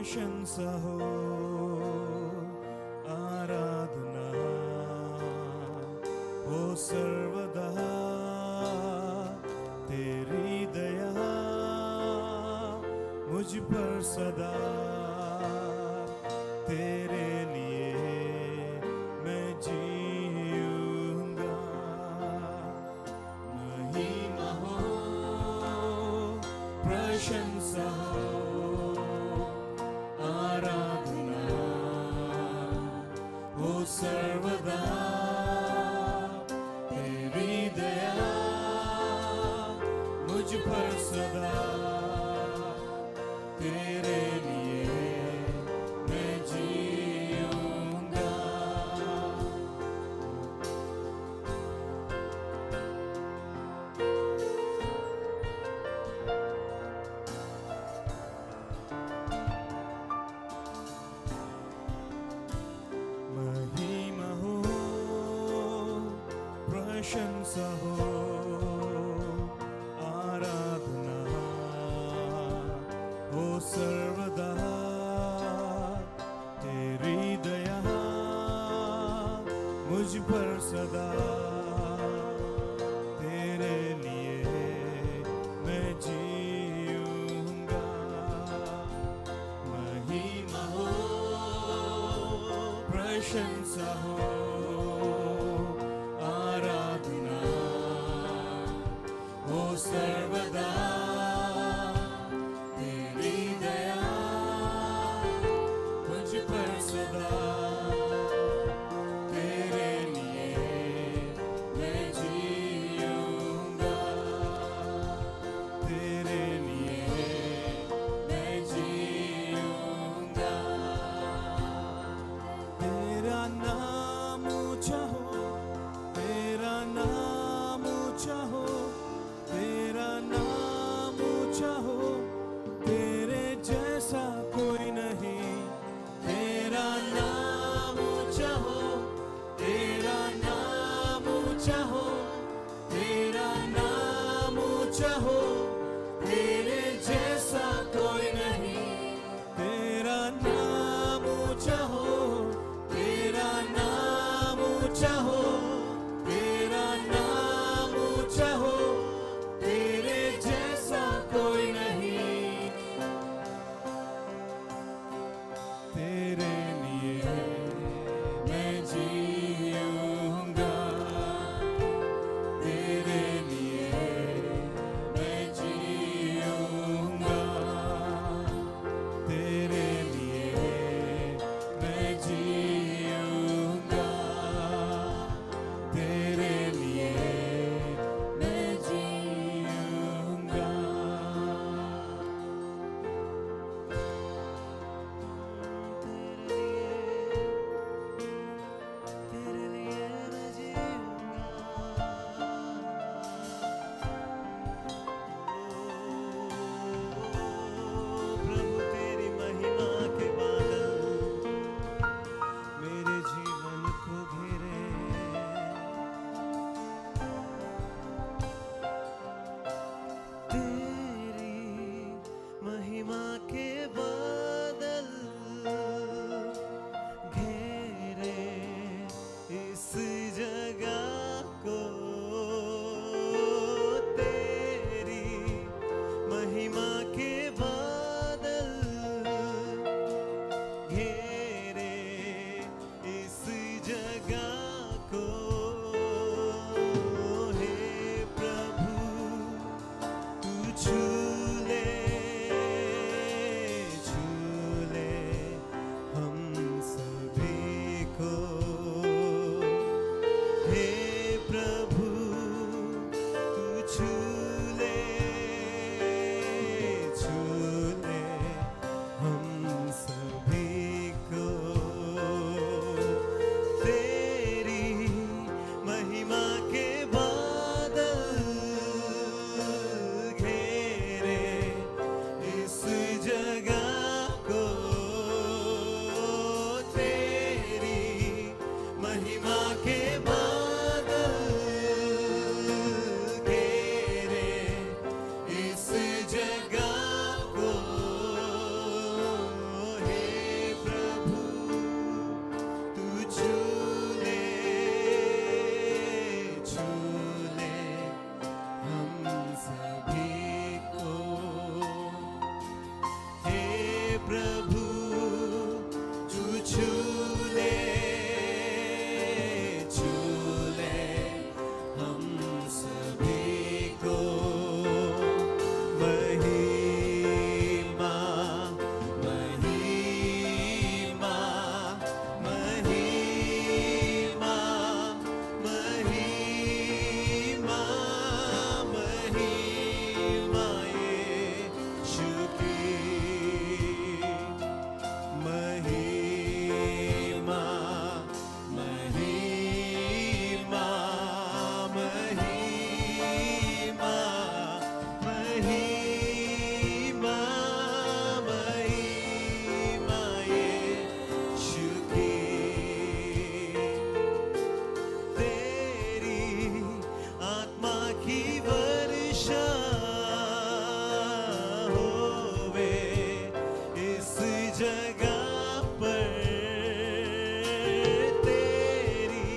प्रशंसा हो आराधना हो सर्वदा तेरी दया मुझ पर सदा तेरे लिए मैं जीऊंगा महिमा हो प्रशंसा हो आराधना हो सर्वदा तेरी दया मुझ पर सदा तेरे लिए मैं जीऊंगा महिमा हो प्रशंसा हो आराधना हो सर्वदा तेरी दया मुझ पर सदा तेरे लिए मैं जीऊंगा महिमा हो प्रशंसा हो आराधना हो सर्वदा तेरी दया मुझ पर सदा तेरे लिए मैं जीऊंगा तेरे लिए मैं जीऊंगा तेरा नाम ऊंचा हो तेरा नाम ऊंचा हो तेरा नाम ऊंचा हो तेरे जैसा कोई नहीं तेरा नाम ऊंचा हो तेरा नाम ऊंचा हो तेरा नाम ऊंचा हो तेरे जैसा कोई नहीं तेरा नाम ऊंचा हो तेरा नाम ऊंचा हो तेरा नाम ऊंचा हो तेरे जैसा कोई नहीं तेरे लिए मैं जीऊंगा तेरे लिए मैं जीऊंगा तेरे लिए मैं जीऊंगा तेरे लिए मैं जीऊंगा तेरे लिए मैं प्रभु तेरी महिमा के बादल मेरे जीवन को घेरे तेरी महिमा के बादल घेरे इस जगह को तेरी महिमा के बादल घेरे इस जगह को हे प्रभु तू छू ले प्रभु तू छू ले हम सभी को महिमा महिमा महिमा महिमा महिमा यीशु की महिमा महिमा महिमा महिमा महिमा यीशु की तेरी आत्मा की वर्षा होवे इस जगह पर तेरी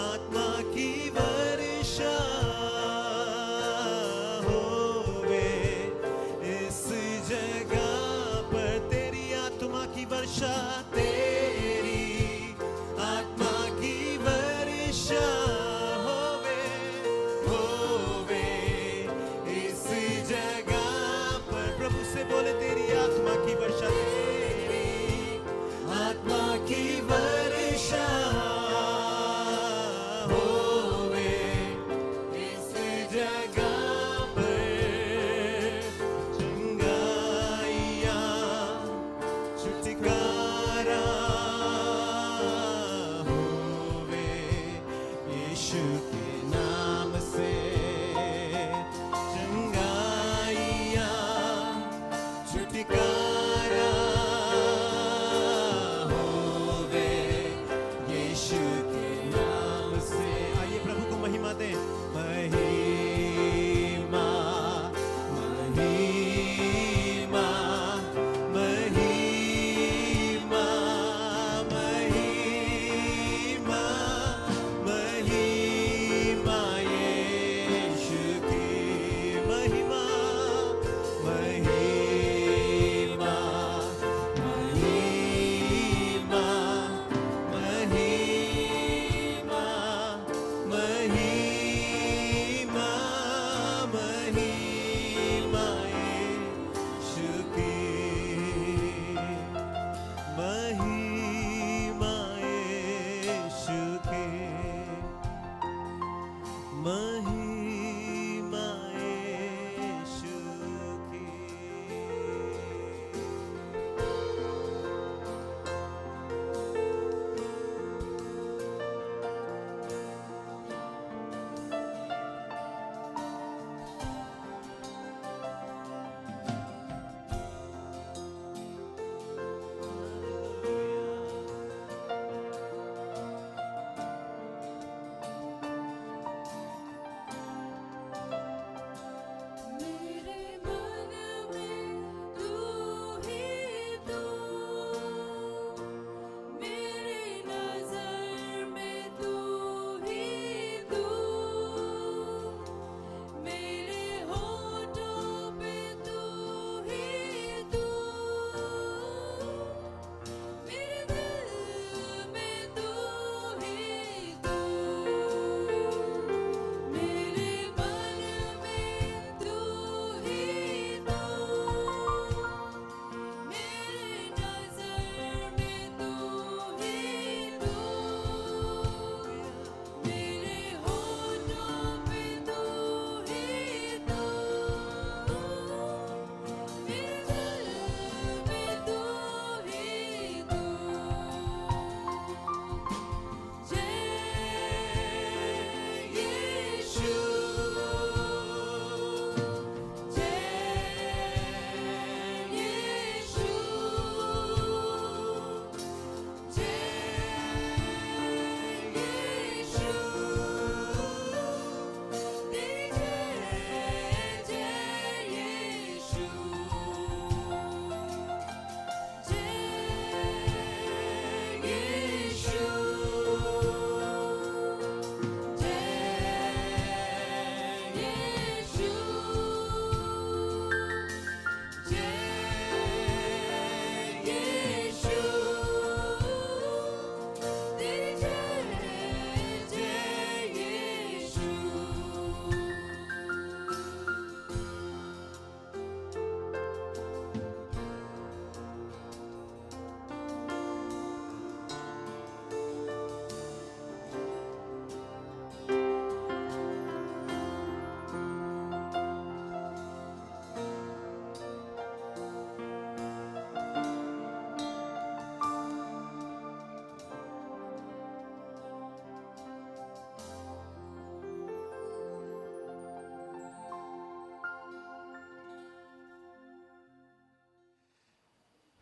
आत्मा की वर्षा होवे इस जगह पर तेरी आत्मा की वर्षा तेरी आत्मा की वर्षा होवे इस जगह पर प्रभु से बोले तेरी आत्मा की वर्षा तेरी आत्मा की वर्षा होवे इस जगह पर चंगाइया छुटकारा होवे यीशु के नाम से चंगाइया छुटकारा होवे यीशु के नाम से आइए प्रभु को महिमा दें महिमा महिमा महिमा महिमा महिमा यीशु की महिमा महिमा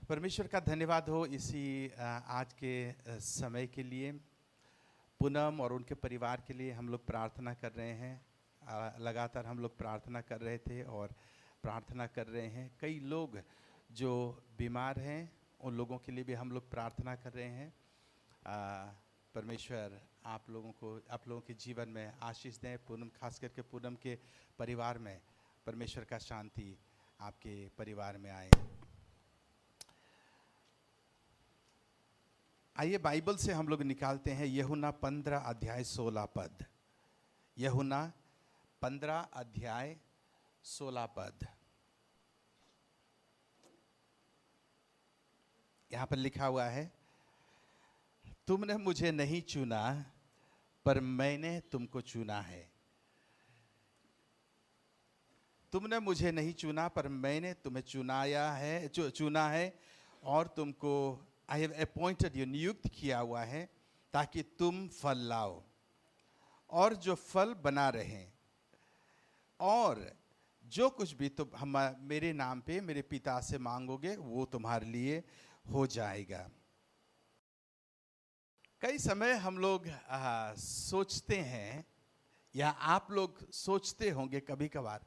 परमेश्वर का धन्यवाद हो इसी आज के समय के लिए। पूनम और उनके परिवार के लिए हम लोग प्रार्थना कर रहे हैं। लगातार हम लोग प्रार्थना कर रहे थे और प्रार्थना कर रहे हैं। कई लोग जो बीमार हैं उन लोगों के लिए भी हम लोग प्रार्थना कर रहे हैं। परमेश्वर आप लोगों के जीवन में आशीष दें। पूनम, खास करके पूनम के परिवार में परमेश्वर का शांति आपके परिवार में आए। आइए बाइबल से हम लोग निकालते हैं यूहन्ना 15 अध्याय 16 पद। यूहन्ना 15 अध्याय 16 पद। यहाँ पर लिखा हुआ है, तुमने मुझे नहीं चुना पर मैंने तुमको चुना है। तुमने मुझे नहीं चुना पर मैंने तुम्हें चुना है और तुमको आई हैव अपॉइंटेड यू, नियुक्त किया हुआ है ताकि तुम फल लाओ और जो फल बना रहे, और जो कुछ भी तुम हम मेरे नाम पे मेरे पिता से मांगोगे वो तुम्हारे लिए हो जाएगा। कई समय हम लोग सोचते हैं या आप लोग सोचते होंगे कभी कभार,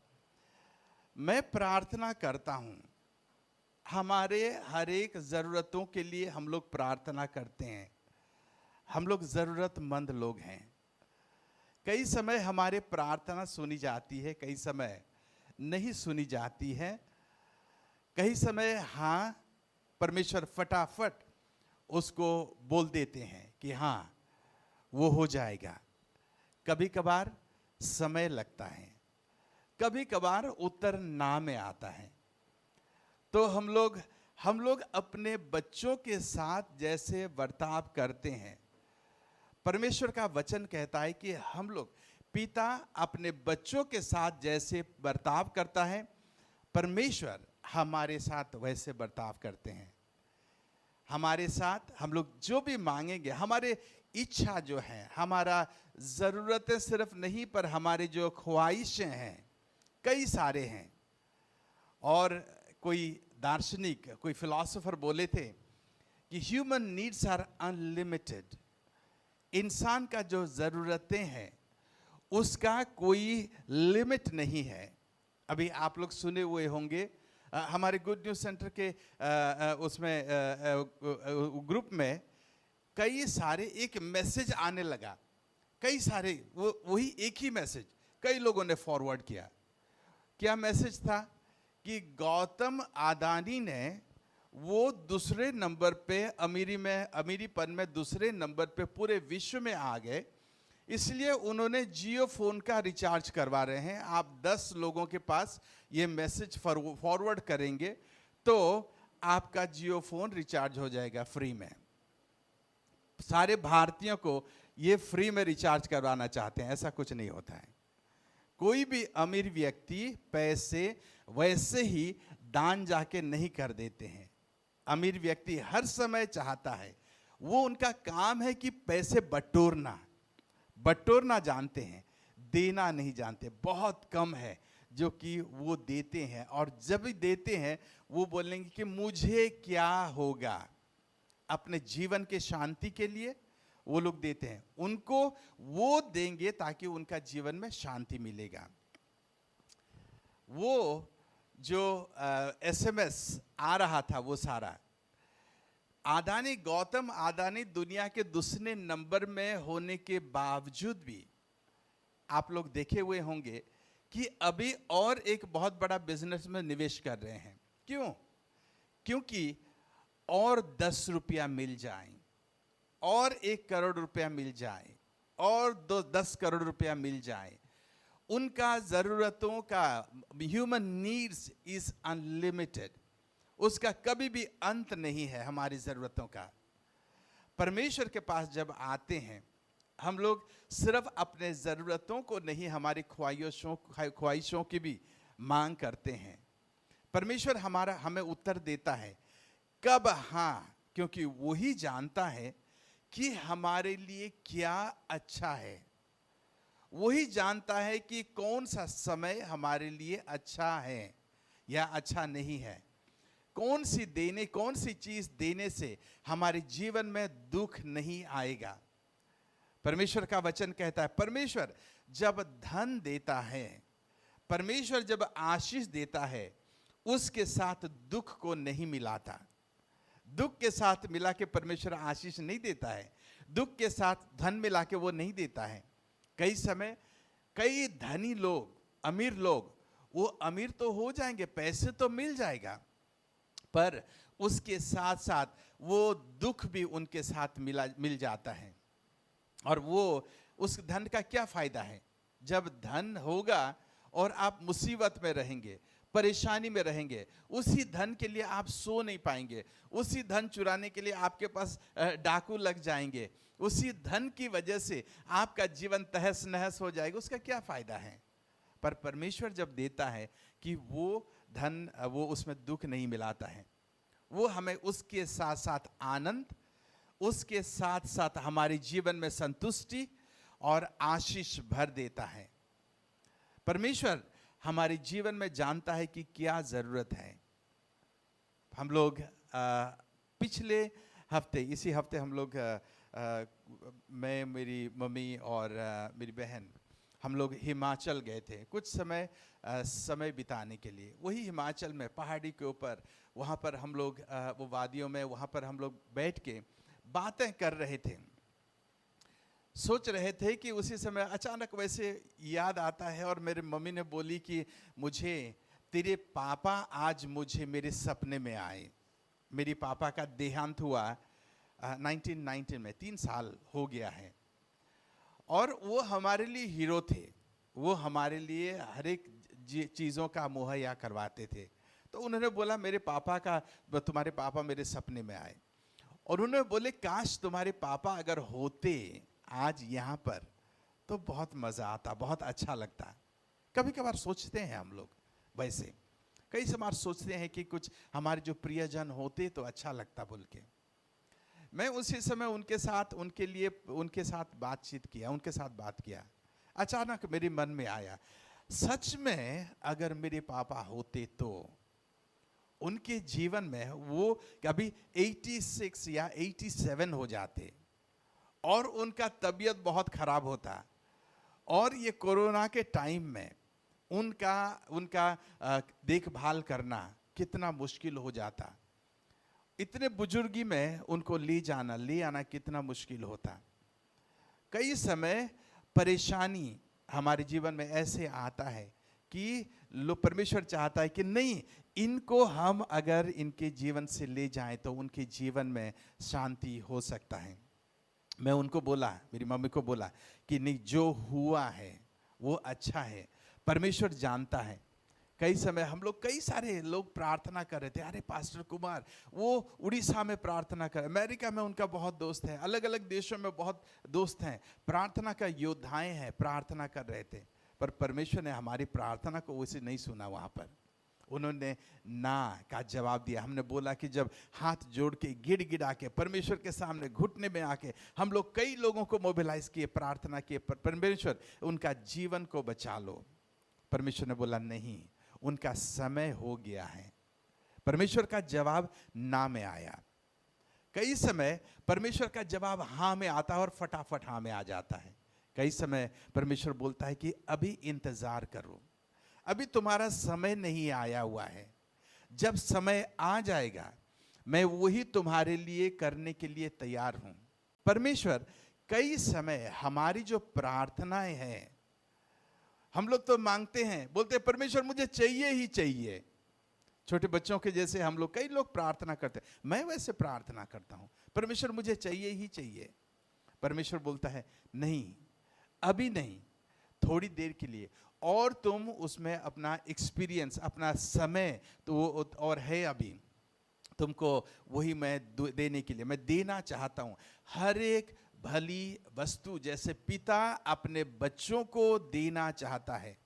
मैं प्रार्थना करता हूँ, हमारे हर एक ज़रूरतों के लिए हम लोग प्रार्थना करते हैं। हम लोग ज़रूरतमंद लोग हैं। कई समय हमारे प्रार्थना सुनी जाती है, कई समय नहीं सुनी जाती है। कई समय हाँ परमेश्वर फटाफट उसको बोल देते हैं कि हाँ वो हो जाएगा। कभी कभार समय लगता है, कभी कभार उत्तर ना में आता है। तो हम लोग अपने बच्चों के साथ जैसे बर्ताव करते हैं, परमेश्वर का वचन कहता है कि हम लोग पिता अपने बच्चों के साथ जैसे बर्ताव करता है, परमेश्वर हमारे साथ वैसे बर्ताव करते हैं। हमारे साथ हम लोग जो भी मांगेंगे, हमारे इच्छा जो है, हमारा ज़रूरतें सिर्फ नहीं पर हमारे जो ख्वाहिशें हैं कई सारे हैं। और कोई दार्शनिक, कोई फिलॉसफर बोले थे कि ह्यूमन नीड्स आर अनलिमिटेड। इंसान का जो ज़रूरतें हैं उसका कोई लिमिट नहीं है। अभी आप लोग सुने हुए होंगे, हमारे गुड न्यूज़ सेंटर के उसमें ग्रुप में कई सारे एक मैसेज आने लगा। कई सारे वही एक ही मैसेज कई लोगों ने फॉरवर्ड किया। क्या मैसेज था कि गौतम अदानी ने वो दूसरे नंबर पे अमीरीपन में दूसरे नंबर पे पूरे विश्व में आ गए, इसलिए उन्होंने जियो फोन का रिचार्ज करवा रहे हैं। आप 10 लोगों के पास ये मैसेज फॉरवर्ड करेंगे तो आपका जियो फोन रिचार्ज हो जाएगा फ्री में। सारे भारतीयों को ये फ्री में रिचार्ज करवाना चाहते हैं। ऐसा कुछ नहीं होता है। कोई भी अमीर व्यक्ति पैसे वैसे ही दान जाके नहीं कर देते हैं। अमीर व्यक्ति हर समय चाहता है, वो उनका काम है कि पैसे बटोरना जानते हैं, देना नहीं जानते। बहुत कम है जो कि वो देते हैं, और जब भी देते हैं वो बोलेंगे कि मुझे क्या होगा। अपने जीवन के शांति के लिए वो लोग देते हैं, उनको वो देंगे ताकि उनका जीवन में शांति मिलेगा। वो जो SMS आ रहा था वो सारा, गौतम अदानी दुनिया के दूसरे नंबर में होने के बावजूद भी आप लोग देखे हुए होंगे कि अभी और एक बहुत बड़ा बिजनेस में निवेश कर रहे हैं। क्यों? क्योंकि और 10 रुपया मिल जाए, और 1 करोड़ रुपया मिल जाए, और 10 करोड़ रुपया मिल जाए। उनका ज़रूरतों का ह्यूमन नीड्स इज़ अनलिमिटेड, उसका कभी भी अंत नहीं है। हमारी ज़रूरतों का परमेश्वर के पास जब आते हैं, हम लोग सिर्फ अपने ज़रूरतों को नहीं, हमारी ख्वाहिशों की भी मांग करते हैं। परमेश्वर हमें उत्तर देता है कब? हाँ, क्योंकि वही जानता है कि हमारे लिए क्या अच्छा है। वही जानता है कि कौन सा समय हमारे लिए अच्छा है या अच्छा नहीं है। कौन सी चीज देने से हमारे जीवन में दुख नहीं आएगा। परमेश्वर का वचन कहता है, परमेश्वर जब धन देता है, परमेश्वर जब आशीष देता है, उसके साथ दुख को नहीं मिलाता। दुख के साथ मिला के परमेश्वर आशीष नहीं देता है, दुख के साथ धन मिला के वो नहीं देता है। कई समय कई धनी लोग, अमीर लोग, वो अमीर तो हो जाएंगे, पैसे तो मिल जाएगा, पर उसके साथ साथ वो दुख भी उनके साथ मिल जाता है। और वो उस धन का क्या फायदा है? जब धन होगा और आप मुसीबत में रहेंगे, परेशानी में रहेंगे, उसी धन के लिए आप सो नहीं पाएंगे, उसी धन चुराने के लिए आपके पास डाकू लग जाएंगे, उसी धन की वजह से आपका जीवन तहस नहस हो जाएगा, उसका क्या फायदा है? पर परमेश्वर जब देता है कि वो धन, वो उसमें दुख नहीं मिलाता है, वो हमें उसके साथ साथ आनंद, उसके साथ साथ हमारे जीवन में संतुष्टि और आशीष भर देता है। परमेश्वर हमारे जीवन में जानता है कि क्या जरूरत है। हम लोग पिछले हफ्ते, इसी हफ्ते हम लोग मैं, मेरी मम्मी और मेरी बहन, हम लोग हिमाचल गए थे कुछ समय बिताने के लिए। वही हिमाचल में पहाड़ी के ऊपर, वहाँ पर हम लोग वो वादियों में, वहाँ पर हम लोग बैठ के बातें कर रहे थे, सोच रहे थे कि उसी समय अचानक वैसे याद आता है और मेरी मम्मी ने बोली कि मुझे तेरे पापा आज मुझे मेरे सपने में आए। मेरी पापा का देहांत हुआ 1990 में, 3 साल हो गया है, और वो हमारे लिए हीरो थे। वो हमारे लिए हर एक चीज़ों का मुहैया करवाते थे। तो उन्होंने बोला मेरे पापा का, तुम्हारे पापा मेरे सपने में आए, और उन्होंने बोले काश तुम्हारे पापा अगर होते आज यहाँ पर तो बहुत मज़ा आता, बहुत अच्छा लगता। कभी कभार सोचते हैं हम लोग, वैसे कई समय सोचते हैं कि कुछ हमारे जो प्रियजन होते तो अच्छा लगता बोल के। मैं उसी समय उनके साथ बातचीत किया, उनके साथ बात किया। अचानक मेरे मन में आया, सच में अगर मेरे पापा होते तो उनके जीवन में वो कभी 86 या 87 हो जाते और उनका तबीयत बहुत खराब होता, और ये कोरोना के टाइम में उनका देखभाल करना कितना मुश्किल हो जाता। इतने बुजुर्गी में उनको ले आना कितना मुश्किल होता। कई समय परेशानी हमारे जीवन में ऐसे आता है कि परमेश्वर चाहता है कि नहीं, इनको हम अगर इनके जीवन से ले जाएं तो उनके जीवन में शांति हो सकता है। मैं उनको बोला, मेरी मम्मी को बोला कि नहीं, जो हुआ है वो अच्छा है, परमेश्वर जानता है। कई समय हम लोग, कई सारे लोग प्रार्थना कर रहे थे, अरे पास्टर कुमार वो उड़ीसा में प्रार्थना कर, अमेरिका में उनका बहुत दोस्त है, अलग अलग देशों में बहुत दोस्त हैं, प्रार्थना का योद्धाएं हैं, प्रार्थना कर रहे थे, पर परमेश्वर ने हमारी प्रार्थना को वैसे नहीं सुना। वहाँ पर उन्होंने ना का जवाब दिया। हमने बोला कि जब हाथ जोड़ के गिड़गिड़ा के परमेश्वर के सामने घुटने में आके हम लोग कई लोगों को मोबिलाइज किए, प्रार्थना किए, परमेश्वर उनका जीवन को बचा लो। परमेश्वर ने बोला नहीं, उनका समय हो गया है। परमेश्वर का जवाब ना में आया। कई समय परमेश्वर का जवाब हाँ में आता है और फटाफट हाँ में आ जाता है। कई समय परमेश्वर बोलता है कि अभी इंतजार करो, अभी तुम्हारा समय नहीं आया हुआ है, जब समय आ जाएगा मैं वही तुम्हारे लिए करने के लिए तैयार हूं। परमेश्वर कई समय हमारी जो प्रार्थनाएं हैं, हम लोग तो मांगते हैं, बोलते हैं परमेश्वर मुझे चाहिए ही चाहिए। छोटे बच्चों के जैसे हम लोग, कई लोग प्रार्थना करते हैं, मैं वैसे प्रार्थना करता हूं, परमेश्वर मुझे चाहिए ही चाहिए। परमेश्वर बोलता है नहीं, अभी नहीं, थोड़ी देर के लिए, और तुम उसमें अपना एक्सपीरियंस, अपना समय तो और है, अभी तुमको वही मैं देने के लिए मैं देना चाहता हूं। हर एक भली वस्तु जैसे पिता अपने बच्चों को देना चाहता है,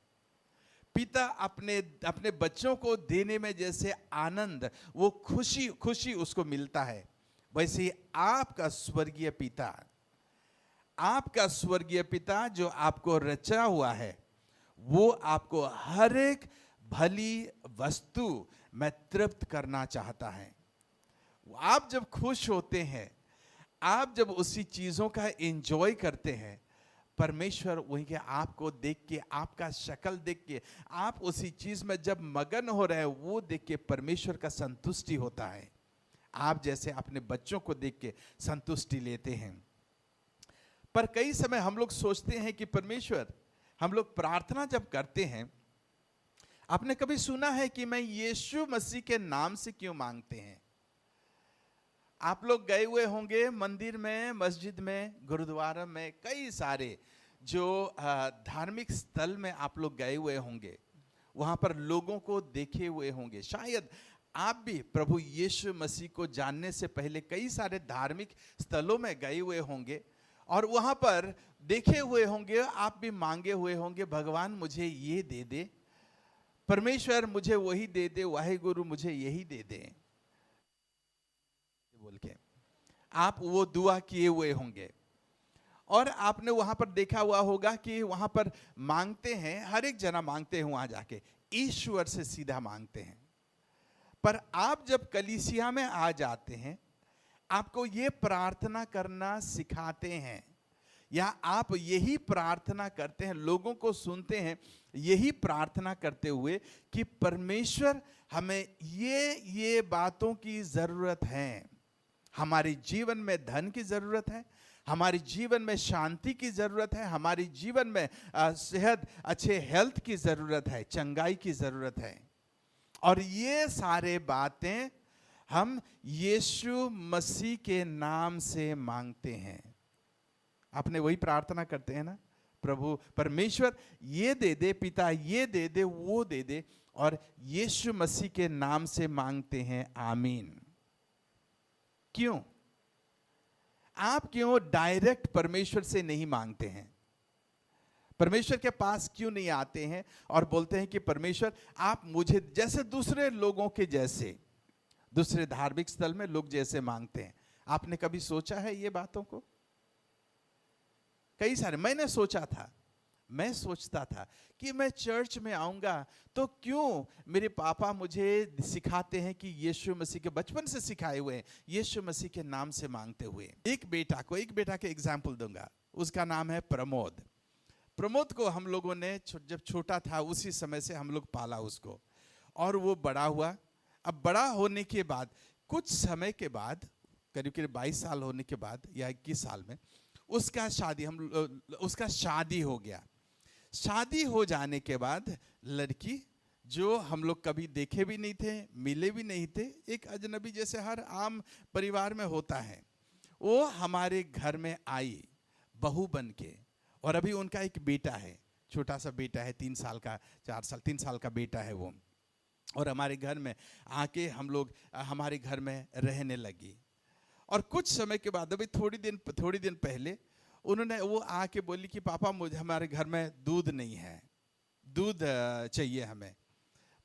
पिता अपने बच्चों को देने में जैसे आनंद, वो खुशी उसको मिलता है, वैसे आपका स्वर्गीय पिता जो आपको रचा हुआ है, वो आपको हर एक भली वस्तु मैं तृप्त करना चाहता है। आप जब खुश होते हैं, आप जब उसी चीजों का एंजॉय करते हैं, परमेश्वर वहीं के आपको देख के, आपका शक्ल देख के, आप उसी चीज में जब मगन हो रहे हैं, वो देख के परमेश्वर का संतुष्टि होता है। आप जैसे अपने बच्चों को देख के संतुष्टि लेते हैं। पर कई समय हम लोग सोचते हैं कि परमेश्वर, हम लोग प्रार्थना जब करते हैं, आपने कभी सुना है कि मैं यीशु मसीह के नाम से क्यों मांगते हैं? आप लोग गए हुए होंगे मंदिर में, मस्जिद में, गुरुद्वारा में, कई सारे जो धार्मिक स्थल में आप लोग गए हुए होंगे, वहां पर लोगों को देखे हुए होंगे। शायद आप भी प्रभु यीशु मसीह को जानने से पहले कई सारे धार्मिक स्थलों में गए हुए होंगे और वहां पर देखे हुए होंगे, आप भी मांगे हुए होंगे, भगवान मुझे ये दे दे, परमेश्वर मुझे वही दे दे, वाहे गुरु मुझे यही दे दे बोल के आप वो दुआ किए हुए होंगे। और आपने वहां पर देखा हुआ होगा कि वहां पर मांगते हैं, हर एक जना मांगते हैं, वहां जाके ईश्वर से सीधा मांगते हैं। पर आप जब कलीसिया में आ जाते हैं, आपको ये प्रार्थना करना सिखाते हैं, या आप यही प्रार्थना करते हैं, लोगों को सुनते हैं यही प्रार्थना करते हुए कि परमेश्वर हमें ये बातों की जरूरत है। हमारे जीवन में धन की जरूरत है, हमारे जीवन में शांति की जरूरत है, हमारे जीवन में सेहत, अच्छे हेल्थ की जरूरत है, चंगाई की जरूरत है। और ये सारे बातें हम यीशु मसीह के नाम से मांगते हैं। आपने वही प्रार्थना करते हैं ना, प्रभु परमेश्वर ये दे दे, पिता ये दे दे, वो दे दे, और यीशु मसीह के नाम से मांगते हैं। आमीन। क्यों? आप क्यों डायरेक्ट परमेश्वर से नहीं मांगते हैं? परमेश्वर के पास क्यों नहीं आते हैं और बोलते हैं कि परमेश्वर आप मुझे, जैसे दूसरे लोगों के जैसे, दूसरे धार्मिक स्थल में लोग जैसे मांगते हैं? आपने कभी सोचा है ये बातों को? कई सारे मैंने सोचा था, मैं सोचता था कि मैं चर्च में आऊंगा तो क्यों मेरे पापा मुझे सिखाते हैं कि यीशु मसीह के, बचपन से सिखाए हुए हैं, यीशु मसीह के नाम से मांगते हुए। एक बेटा के एग्जाम्पल दूंगा, उसका नाम है प्रमोद। प्रमोद को हम लोगों ने जब छोटा था उसी समय से हम लोग पाला उसको, और वो बड़ा हुआ। अब बड़ा होने के बाद कुछ समय के बाद, करीब करीब 22 साल होने के बाद या 21 साल में उसका शादी हो गया। शादी हो जाने के बाद लड़की, जो हम लोग कभी देखे भी नहीं थे, मिले भी नहीं थे, एक अजनबी जैसे हर आम परिवार में होता है, वो हमारे घर में आई बहू बन के। और अभी उनका एक बेटा है, छोटा सा बेटा है, 3 साल का, 3 साल का बेटा है वो। और हमारे घर में आके हम लोग हमारे घर में रहने लगी। और कुछ समय के बाद, अभी थोड़ी दिन पहले वो आके बोली कि पापा मुझे, हमारे घर में दूध नहीं है, दूध चाहिए हमें।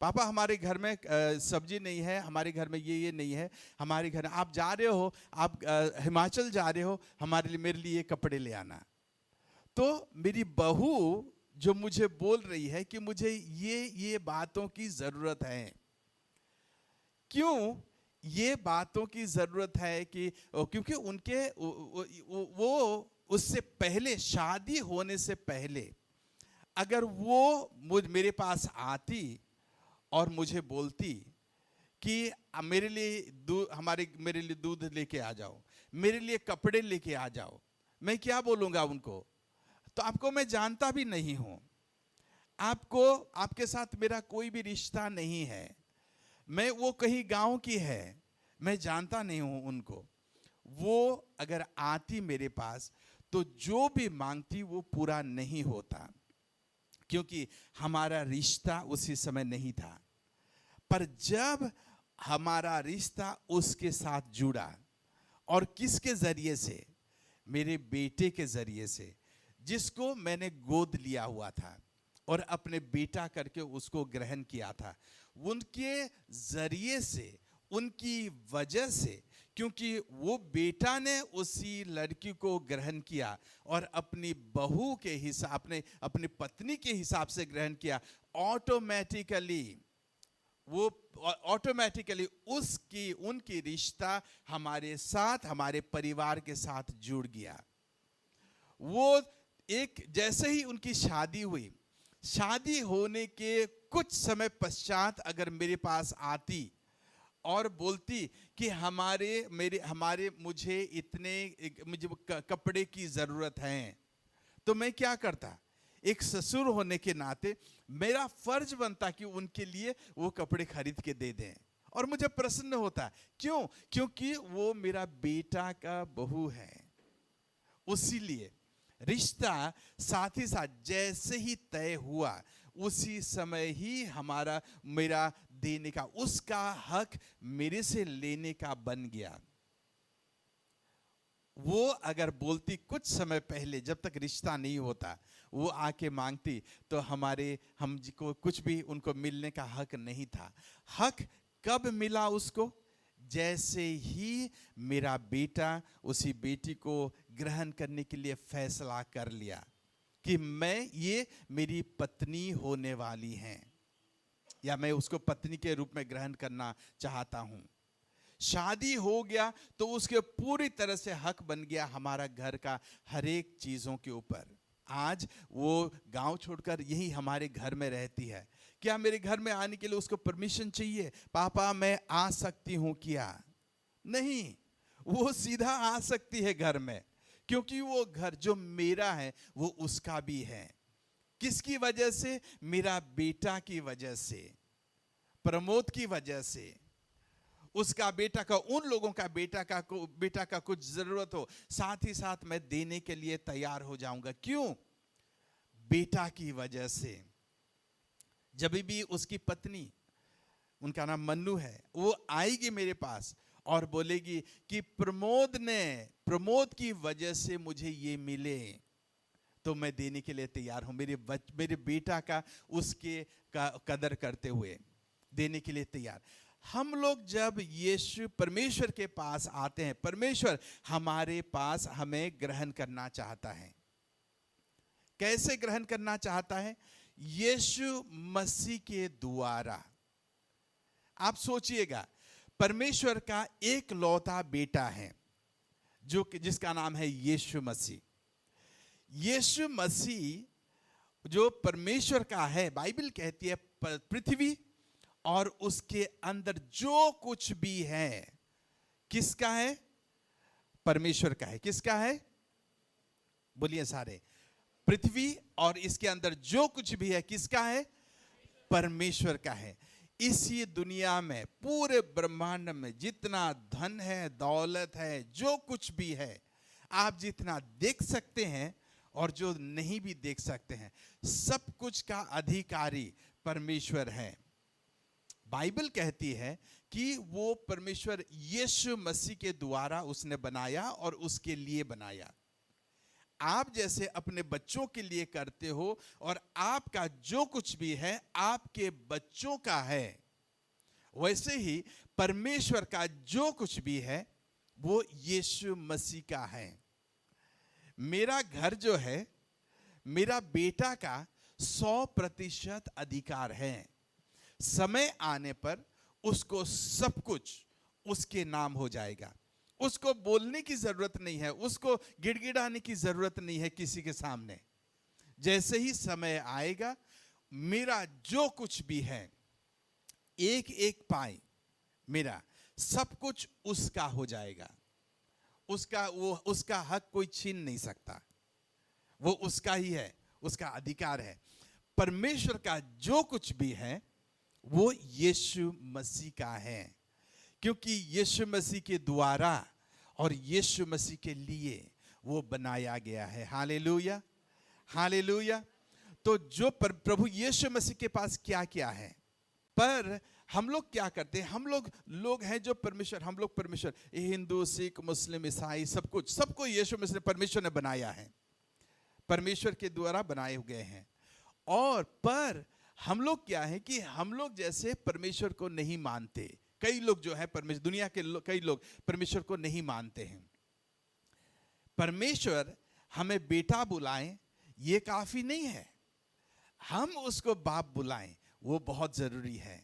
पापा हमारे घर में सब्जी नहीं है, हमारे घर में ये नहीं है, हमारे घर आप जा रहे हो, आप हिमाचल जा रहे हो, मेरे लिए कपड़े ले आना। तो मेरी बहू जो मुझे बोल रही है कि मुझे ये बातों की जरूरत है। क्यों ये बातों की जरूरत है? कि क्योंकि उनके वो उससे पहले, शादी होने से पहले, अगर वो मेरे पास आती और मुझे बोलती कि मेरे लिए दूध लेके आ जाओ, मेरे लिए कपड़े लेके आ जाओ, मैं क्या बोलूंगा उनको? तो आपको मैं जानता भी नहीं हूं, आपके साथ मेरा कोई भी रिश्ता नहीं है, मैं, वो कहीं गांव की है, मैं जानता नहीं हूं उनको। वो अगर आती मेरे पास तो जो भी मांगती वो पूरा नहीं होता, क्योंकि हमारा रिश्ता उसी समय नहीं था। पर जब हमारा रिश्ता उसके साथ जुड़ा, और किसके जरिए से? मेरे बेटे के जरिए से, जिसको मैंने गोद लिया हुआ था और अपने बेटा करके उसको ग्रहण किया था। उनके जरिए से, उनकी वजह से, क्योंकि वो बेटा ने उसी लड़की को ग्रहण किया और अपनी बहू के हिसाब, अपनी पत्नी के हिसाब से ग्रहण किया, ऑटोमेटिकली वो ऑटोमेटिकली उनकी रिश्ता हमारे साथ, हमारे परिवार के साथ जुड़ गया। वो जैसे ही उनकी शादी हुई, शादी होने के कुछ समय पश्चात अगर मेरे पास आती और बोलती कि मुझे कपड़े की जरूरत है, तो मैं क्या करता? एक ससुर होने के नाते मेरा फर्ज बनता कि उनके लिए वो कपड़े खरीद के दे दें, और मुझे प्रसन्न होता। क्यों? क्योंकि वो मेरा बेटा का बहू है। उसीलिए रिश्ता साथ ही साथ जैसे ही तय हुआ, उसी समय ही मेरा देने का, उसका हक मेरे से लेने का बन गया। वो अगर बोलती कुछ समय पहले, जब तक रिश्ता नहीं होता, वो आके मांगती, तो हमको कुछ भी उनको मिलने का हक नहीं था। हक कब मिला उसको? जैसे ही मेरा बेटा उसी बेटी को ग्रहण करने के लिए फैसला कर लिया कि ये मेरी पत्नी होने वाली हैं, या मैं उसको पत्नी के रूप में ग्रहण करना चाहता हूं। शादी हो गया तो उसके पूरी तरह से हक बन गया हमारा घर का हर एक चीजों के ऊपर। आज वो गांव छोड़कर यही हमारे घर में रहती है। क्या मेरे घर में आने के लिए उसको परमिशन चाहिए? पापा मैं आ सकती हूं क्या? नहीं, वो सीधा आ सकती है घर में, क्योंकि वो घर जो मेरा है वो उसका भी है। किसकी वजह से? मेरा बेटा की वजह से, प्रमोद की वजह से। उसका बेटा का, उन लोगों का बेटा का कुछ जरूरत हो, साथ ही साथ मैं देने के लिए तैयार हो जाऊंगा। क्यों? बेटा की वजह से। जब भी उसकी पत्नी, उनका नाम मन्नू है, वो आएगी मेरे पास और बोलेगी कि प्रमोद की वजह से मुझे ये मिले, तो मैं देने के लिए तैयार हूं। मेरे बेटा का, उसके का कदर करते हुए देने के लिए तैयार। हम लोग जब यीशु परमेश्वर के पास आते हैं, परमेश्वर हमारे पास हमें ग्रहण करना चाहता है। कैसे ग्रहण करना चाहता है? यीशु मसीह के द्वारा। आप सोचिएगा, परमेश्वर का एक लौता बेटा है जिसका नाम है यीशु मसीह। यीशु मसीह जो परमेश्वर का है, बाइबल कहती है पृथ्वी और उसके अंदर जो कुछ भी है किसका है? परमेश्वर का है। किसका है? बोलिए सारे। पृथ्वी और इसके अंदर जो कुछ भी है किसका है? परमेश्वर का है। इसी दुनिया में, पूरे ब्रह्मांड में जितना धन है, दौलत है, जो कुछ भी है, आप जितना देख सकते हैं और जो नहीं भी देख सकते हैं, सब कुछ का अधिकारी परमेश्वर है। बाइबल कहती है कि वो परमेश्वर यीशु मसीह के द्वारा उसने बनाया और उसके लिए बनाया। आप जैसे अपने बच्चों के लिए करते हो, और आपका जो कुछ भी है आपके बच्चों का है, वैसे ही परमेश्वर का जो कुछ भी है वो यीशु मसीह का है। मेरा घर जो है, मेरा बेटा का 100% अधिकार है। समय आने पर उसको सब कुछ उसके नाम हो जाएगा। उसको बोलने की जरूरत नहीं है, उसको गिड़गिड़ाने की जरूरत नहीं है किसी के सामने। जैसे ही समय आएगा, मेरा जो कुछ भी है, एक एक पाई मेरा, सब कुछ उसका हो जाएगा। उसका हक कोई छीन नहीं सकता, वो उसका ही है, उसका अधिकार है। परमेश्वर का जो कुछ भी है वो यीशु मसीह का है, क्योंकि यीशु मसीह के द्वारा और यीशु मसीह के लिए वो बनाया गया है। Hallelujah, hallelujah. तो जो प्रभु यीशु मसीह के पास क्या क्या है, पर हम लोग क्या करते हैं? हम लोग हैं जो परमेश्वर, हम लोग परमेश्वर, हिंदू, सिख, मुस्लिम, ईसाई, सब कुछ, सबको यीशु मसीह परमेश्वर ने बनाया है, परमेश्वर के द्वारा बनाए हुए हैं। और पर हम लोग क्या है कि हम लोग जैसे परमेश्वर को नहीं मानते। कई लोग जो है परमेश्वर, दुनिया के कई लोग परमेश्वर को नहीं मानते हैं। परमेश्वर हमें बेटा बुलाएं ये काफी नहीं है, हम उसको बाप बुलाएं वो बहुत जरूरी है।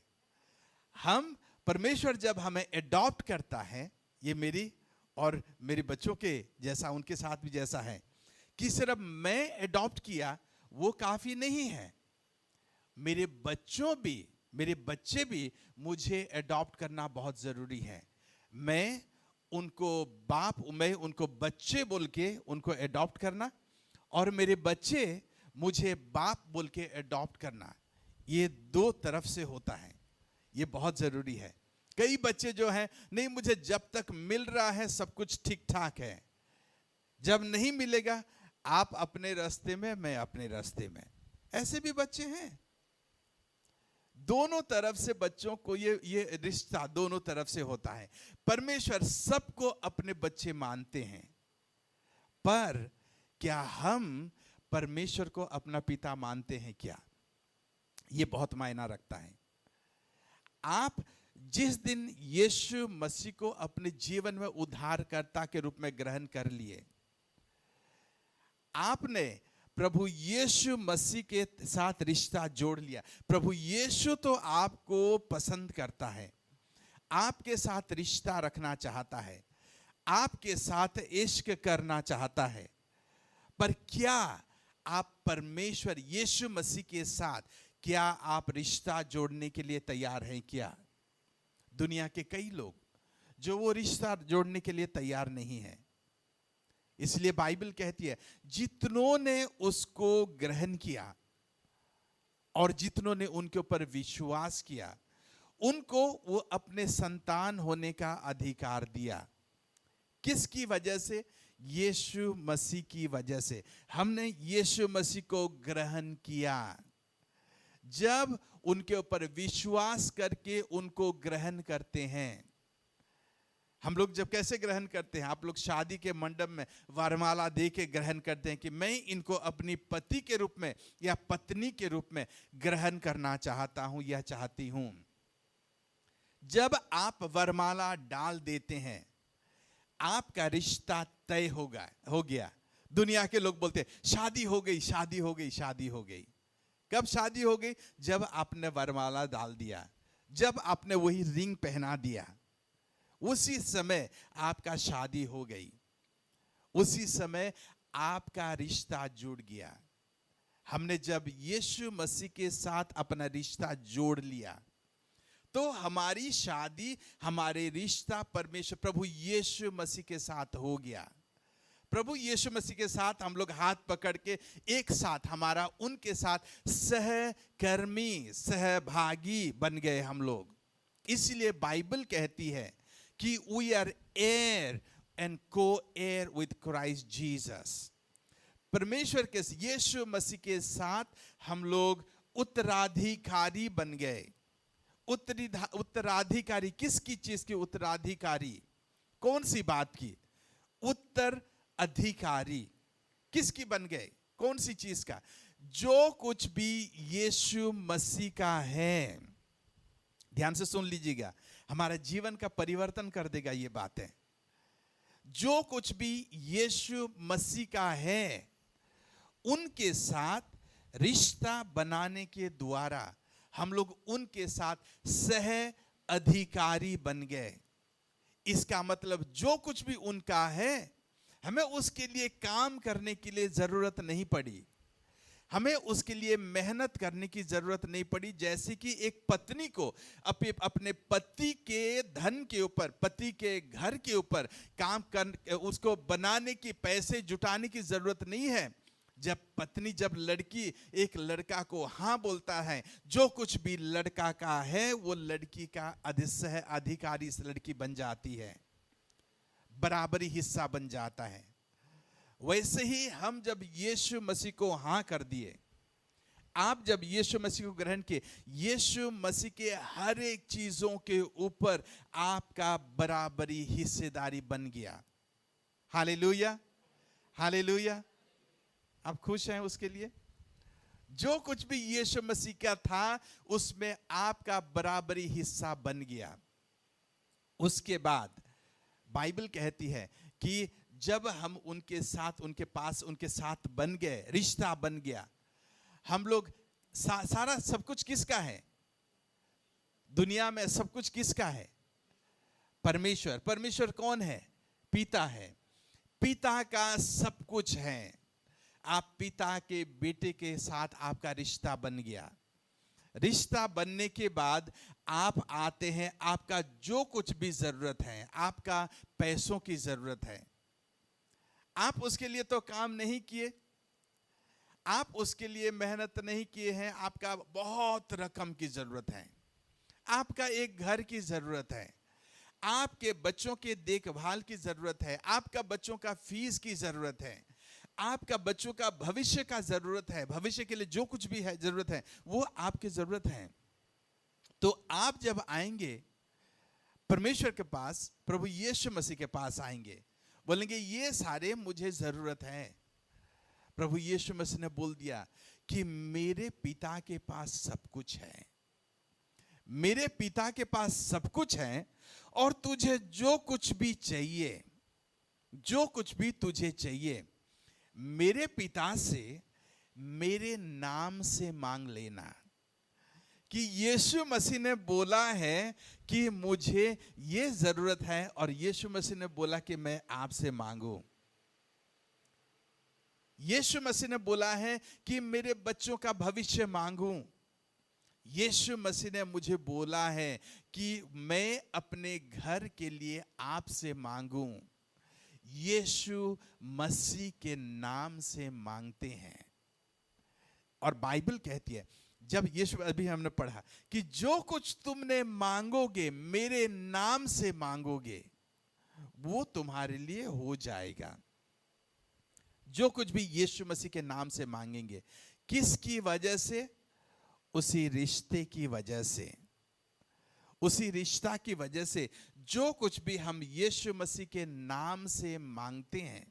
हम परमेश्वर जब हमें एडॉप्ट करता है, ये मेरी और मेरे बच्चों के जैसा, उनके साथ भी जैसा है कि सिर्फ मैं एडॉप्ट किया वो काफी नहीं है, मेरे बच्चे भी मुझे एडॉप्ट करना बहुत जरूरी है। मैं उनको बच्चे बोल के उनको एडॉप्ट करना, और मेरे बच्चे मुझे बाप बोल के एडॉप्ट करना, ये दो तरफ से होता है। ये बहुत जरूरी है। कई बच्चे जो हैं, नहीं मुझे जब तक मिल रहा है सब कुछ ठीक ठाक है, जब नहीं मिलेगा आप अपने रास्ते में, मैं अपने रास्ते में, ऐसे भी बच्चे हैं। दोनों तरफ से बच्चों को ये रिश्ता दोनों तरफ से होता है। परमेश्वर सबको अपने बच्चे मानते हैं, पर क्या हम परमेश्वर को अपना पिता मानते हैं क्या? ये बहुत मायना रखता है। आप जिस दिन यीशु मसीह को अपने जीवन में उद्धारकर्ता के रूप में ग्रहण कर लिए, आपने प्रभु यीशु मसीह के साथ रिश्ता जोड़ लिया। प्रभु यीशु तो आपको पसंद करता है, आपके साथ रिश्ता रखना चाहता है, आपके साथ इश्क करना चाहता है, पर क्या आप परमेश्वर यीशु मसीह के साथ क्या आप रिश्ता जोड़ने के लिए तैयार हैं क्या? दुनिया के कई लोग जो वो रिश्ता जोड़ने के लिए तैयार नहीं है। इसलिए बाइबल कहती है, जितनों ने उसको ग्रहण किया और जितनों ने उनके ऊपर विश्वास किया, उनको वो अपने संतान होने का अधिकार दिया। किसकी वजह से? यीशु मसीह की वजह से। हमने यीशु मसीह को ग्रहण किया। जब उनके ऊपर विश्वास करके उनको ग्रहण करते हैं, हम लोग जब कैसे ग्रहण करते हैं? आप लोग शादी के मंडप में वरमाला दे के ग्रहण करते हैं कि मैं इनको अपनी पति के रूप में या पत्नी के रूप में ग्रहण करना चाहता हूं या चाहती हूं। जब आप वरमाला डाल देते हैं, आपका रिश्ता तय हो गया। दुनिया के लोग बोलते हैं शादी हो गई, शादी हो गई, शादी हो गई। कब शादी हो गई? जब आपने वरमाला डाल दिया, जब आपने वही रिंग पहना दिया, उसी समय आपका शादी हो गई, उसी समय आपका रिश्ता जुड़ गया। हमने जब यीशु मसीह के साथ अपना रिश्ता जोड़ लिया, तो हमारी शादी, हमारे रिश्ता परमेश्वर प्रभु यीशु मसीह के साथ हो गया। प्रभु यीशु मसीह के साथ हम लोग हाथ पकड़ के एक साथ, हमारा उनके साथ सहकर्मी, सहभागी बन गए हम लोग। इसलिए बाइबल कहती है कि वी आर हेयर एंड को हेयर विद क्राइस्ट जीसस। परमेश्वर के यीशु मसीह के साथ हम लोग उत्तराधिकारी बन गए। उत्तराधिकारी किसकी चीज की उत्तराधिकारी? कौन सी बात की? उत्तराधिकारी किसकी बन गए? कौन सी चीज का? जो कुछ भी यीशु मसीह का है। ध्यान से सुन लीजिएगा, हमारा जीवन का परिवर्तन कर देगा ये बातें। जो कुछ भी यीशु मसीह का है, उनके साथ रिश्ता बनाने के द्वारा हम लोग उनके साथ सह अधिकारी बन गए। इसका मतलब जो कुछ भी उनका है, हमें उसके लिए काम करने की लिए जरूरत नहीं पड़ी, हमें उसके लिए मेहनत करने की जरूरत नहीं पड़ी। जैसे कि एक पत्नी को अपने पति के धन के ऊपर, पति के घर के ऊपर काम कर उसको बनाने की, पैसे जुटाने की जरूरत नहीं है। जब लड़की एक लड़का को हाँ बोलता है, जो कुछ भी लड़का का है वो लड़की का अधिकारी इस लड़की बन जाती है, बराबरी हिस्सा बन जाता है। वैसे ही हम जब यीशु मसीह को हाँ कर दिए, आप जब यीशु मसीह को ग्रहण किए, यीशु मसीह के हर एक चीजों के ऊपर आपका बराबरी हिस्सेदारी बन गया। Hallelujah, hallelujah. आप खुश हैं उसके लिए? जो कुछ भी यीशु मसीह का था, उसमें आपका बराबरी हिस्सा बन गया। उसके बाद बाइबल कहती है कि जब हम उनके साथ, उनके पास, उनके साथ बन गए, रिश्ता बन गया, हम लोग सारा सब कुछ किसका है? दुनिया में सब कुछ किसका है? परमेश्वर। परमेश्वर कौन है? पिता है। पिता का सब कुछ है। आप पिता के बेटे के साथ आपका रिश्ता बन गया। रिश्ता बनने के बाद आप आते हैं, आपका जो कुछ भी जरूरत है, आपका पैसों की जरूरत है, आप उसके लिए तो काम नहीं किए, आप उसके लिए मेहनत नहीं किए हैं, आपका बहुत रकम की जरूरत है, आपका एक घर की जरूरत है, आपके बच्चों के देखभाल की जरूरत है, आपका बच्चों का फीस की जरूरत है, आपका बच्चों का भविष्य का जरूरत है, भविष्य के लिए जो कुछ भी है जरूरत है वो आपकी जरूरत है। तो आप जब आएंगे परमेश्वर के पास, प्रभु यीशु मसीह के पास आएंगे, बोलेंगे ये सारे मुझे जरूरत है। प्रभु यीशु मसीह ने बोल दिया कि मेरे पिता के पास सब कुछ है, मेरे पिता के पास सब कुछ है, और तुझे जो कुछ भी चाहिए, जो कुछ भी तुझे चाहिए, मेरे पिता से मेरे नाम से मांग लेना। कि यीशु मसीह ने बोला है कि मुझे ये जरूरत है, और यीशु मसीह ने बोला कि मैं आपसे मांगू। यीशु मसीह ने बोला है कि मेरे बच्चों का भविष्य मांगू। यीशु मसीह ने मुझे बोला है कि मैं अपने घर के लिए आपसे मांगू। यीशु मसीह के नाम से मांगते हैं। और बाइबल कहती है, जब यीशु, अभी हमने पढ़ा कि जो कुछ तुमने मांगोगे मेरे नाम से मांगोगे वो तुम्हारे लिए हो जाएगा। जो कुछ भी यीशु मसीह के नाम से मांगेंगे, किसकी वजह से? उसी रिश्ते की वजह से, उसी रिश्ता की वजह से। जो कुछ भी हम यीशु मसीह के नाम से मांगते हैं,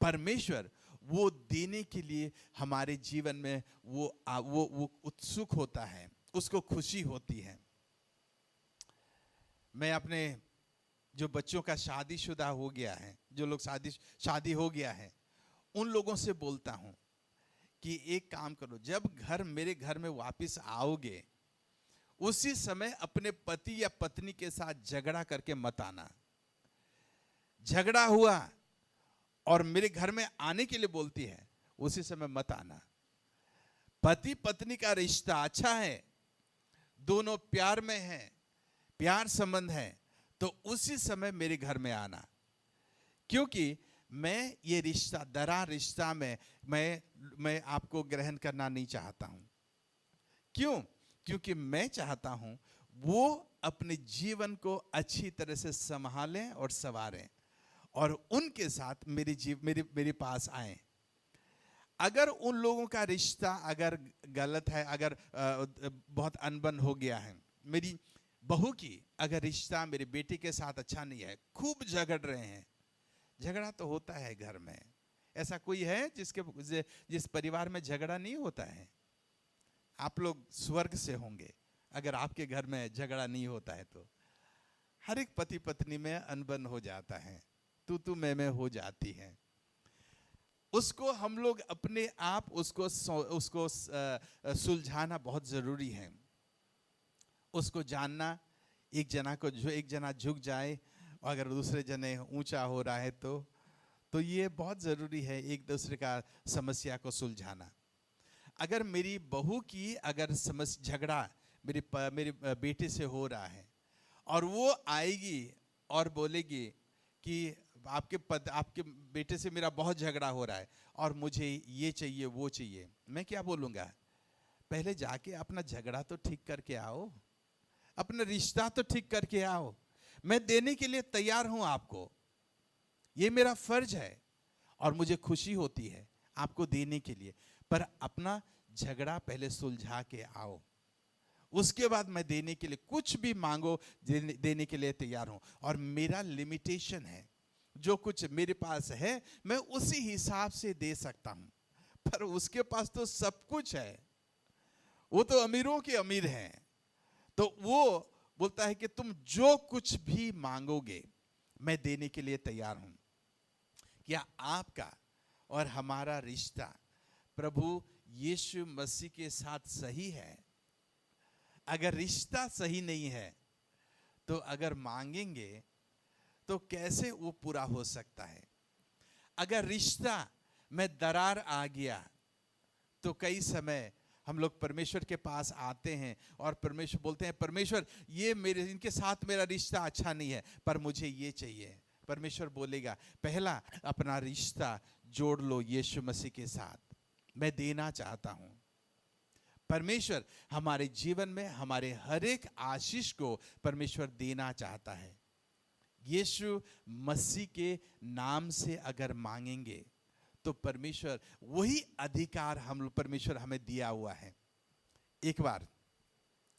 परमेश्वर वो देने के लिए हमारे जीवन में वो उत्सुक होता है, उसको खुशी होती है। मैं अपने जो बच्चों का शादीशुदा हो गया है, जो लोग शादी हो गया है, उन लोगों से बोलता हूं कि एक काम करो, जब मेरे घर में वापस आओगे, उसी समय अपने पति या पत्नी के साथ झगड़ा करके मत आना। झगड़ा हुआ और मेरे घर में आने के लिए बोलती है, उसी समय मत आना। पति पत्नी का रिश्ता अच्छा है, दोनों प्यार में हैं, प्यार संबंध है, तो उसी समय मेरे घर में आना। क्योंकि मैं ये रिश्ता, दरार रिश्ता में मैं आपको ग्रहण करना नहीं चाहता हूं। क्यों? क्योंकि मैं चाहता हूं वो अपने जीवन को अच्छी तरह से संभालें और संवारें, और उनके साथ मेरे पास आए। अगर उन लोगों का रिश्ता अगर गलत है, अगर बहुत अनबन हो गया है, मेरी बहू की अगर रिश्ता मेरे बेटे के साथ अच्छा नहीं है, खूब झगड़ रहे हैं, झगड़ा तो होता है घर में, ऐसा कोई है जिस परिवार में झगड़ा नहीं होता है? आप लोग स्वर्ग से होंगे अगर आपके घर में झगड़ा नहीं होता है। तो हर एक पति पत्नी में अनबन हो जाता है, तू मैं हो जाती है। उसको हम लोग अपने आप उसको सुलझाना बहुत जरूरी है। उसको जानना, एक जना झुक जाए, अगर दूसरे जने ऊंचा हो रहा है तो ये बहुत जरूरी है एक दूसरे का समस्या को सुलझाना। अगर मेरी बहू की अगर झगड़ा मेरे बेटे से हो रहा है, और वो आएगी और बोलेगी कि आपके बेटे से मेरा बहुत झगड़ा हो रहा है और मुझे ये चाहिए वो चाहिए, मैं क्या बोलूँगा? पहले जाके अपना झगड़ा तो ठीक करके आओ, अपना रिश्ता तो ठीक करके आओ। मैं देने के लिए तैयार हूं आपको, ये मेरा फर्ज है और मुझे खुशी होती है आपको देने के लिए, पर अपना झगड़ा पहले सुलझा के आओ, उसके बाद मैं देने के लिए, कुछ भी मांगो देने के लिए तैयार हूं। और मेरा लिमिटेशन है, जो कुछ मेरे पास है मैं उसी हिसाब से दे सकता हूं, पर उसके पास तो सब कुछ है, वो तो अमीरों के अमीर हैं। तो वो बोलता है कि तुम जो कुछ भी मांगोगे मैं देने के लिए तैयार हूं। क्या आपका और हमारा रिश्ता प्रभु यीशु मसीह के साथ सही है? अगर रिश्ता सही नहीं है तो अगर मांगेंगे तो कैसे वो पूरा हो सकता है? अगर रिश्ता में दरार आ गया तो कई समय हम लोग परमेश्वर के पास आते हैं और परमेश्वर बोलते हैं, परमेश्वर ये मेरे इनके साथ मेरा रिश्ता अच्छा नहीं है, पर मुझे ये चाहिए। परमेश्वर बोलेगा, पहला अपना रिश्ता जोड़ लो यीशु मसीह के साथ, मैं देना चाहता हूं। परमेश्वर हमारे जीवन में हमारे हर एक आशीष को परमेश्वर देना चाहता है। यीशु मसीह के नाम से अगर मांगेंगे तो परमेश्वर वही अधिकार हम परमेश्वर हमें दिया हुआ है। एक बार